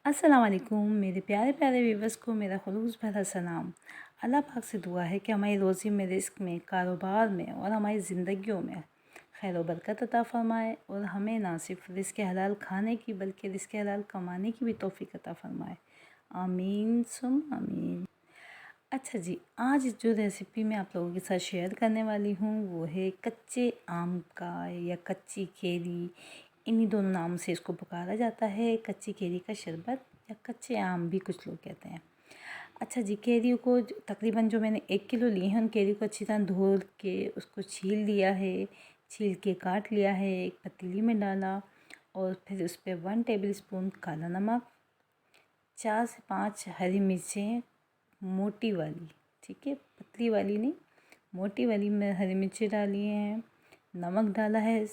अस्सलाम वालेकुम मेरे प्यारे प्यारे व्यूवर्स को मेरा खुलूस भरा सलाम। अल्लाह पाक से दुआ है कि हमारी रोज़ी में, रिस्क में, कारोबार में और हमारी ज़िंदगियों में खैर व बरकत अता फ़रमाए और हमें ना सिर्फ रिस्क हलाल खाने की बल्कि रिस्क हलाल कमाने की भी तौफ़ीक अता फ़रमाए। आमीन सुम आमीन। अच्छा जी, आज जो रेसिपी मैं आप लोगों के साथ शेयर करने वाली हूँ वो है कच्चे आम का या कच्ची केरी, इन्हीं दोनों नाम से इसको पुकारा जाता है। कच्ची केरी का शरबत या कच्चे आम भी कुछ लोग कहते हैं। अच्छा जी, केरी को तकरीबन जो मैंने 1 किलो ली है उन केरी को अच्छी तरह धो के उसको छील लिया है, छील के काट लिया है, एक पतीली में डाला और फिर उस पर 1 टेबल स्पून काला नमक, 4 से 5 हरी मिर्चें मोटी वाली, ठीक है, पतली वाली नहीं, मोटी वाली में हरी मिर्ची डाली हैं। नमक डाला है,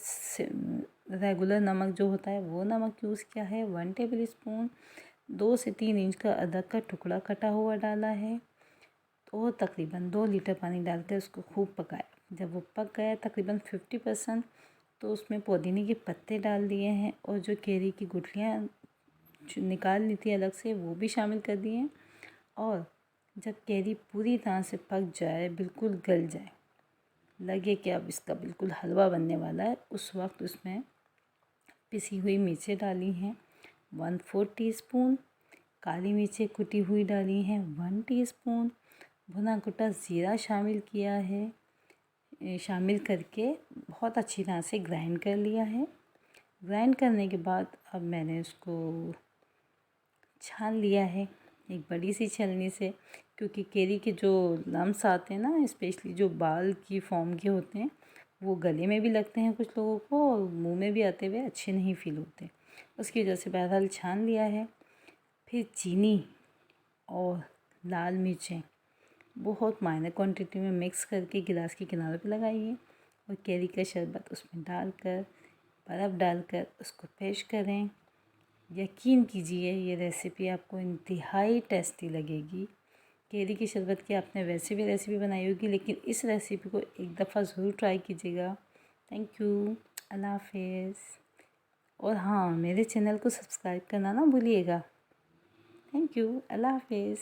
रेगुलर नमक जो होता है वो नमक यूज़ किया है। 1 टेबल स्पून 2 से 3 इंच का अदरक का टुकड़ा कटा हुआ डाला है। तो तकरीबन 2 लीटर पानी डालकर उसको खूब पकाया। जब वो पक गया तकरीबन 50% तो उसमें पुदीने के पत्ते डाल दिए हैं और जो केरी की गुठलियाँ निकाल ली थी अलग से वो भी शामिल कर दिए हैं। और जब केरी पूरी तरह से पक जाए, बिल्कुल गल जाए, लगे कि अब इसका बिल्कुल हलवा बनने वाला है, उस वक्त उसमें पिसी हुई मिर्चें डाली हैं 1/4 टीस्पून, काली मिर्चें कुटी हुई डाली हैं 1 टीस्पून, भुना कुटा ज़ीरा शामिल किया है। शामिल करके बहुत अच्छी तरह से ग्राइंड कर लिया है। ग्राइंड करने के बाद अब मैंने उसको छान लिया है एक बड़ी सी छलनी से, क्योंकि केरी के जो लम्स आते हैं ना, स्पेशली जो बाल की फॉर्म के होते हैं, वो गले में भी लगते हैं कुछ लोगों को और मुंह में भी आते हुए अच्छे नहीं फील होते। उसकी वजह से बहरहाल छान लिया है। फिर चीनी और लाल मिर्चें बहुत माइनर क्वांटिटी में मिक्स करके गिलास के किनारे पे लगाइए और केरी का शरबत उसमें डालकर, बर्फ़ डालकर उसको पेश करें। यकीन कीजिए ये रेसिपी आपको इंतहाई टेस्टी लगेगी। केरी की शरबत की आपने वैसे भी रेसिपी बनाई होगी, लेकिन इस रेसिपी को एक दफ़ा ज़रूर ट्राई कीजिएगा। थैंक यू, अल्लाह हाफ़िज़। और हाँ, मेरे चैनल को सब्सक्राइब करना ना भूलिएगा। थैंक यू, अल्लाह हाफ़िज़।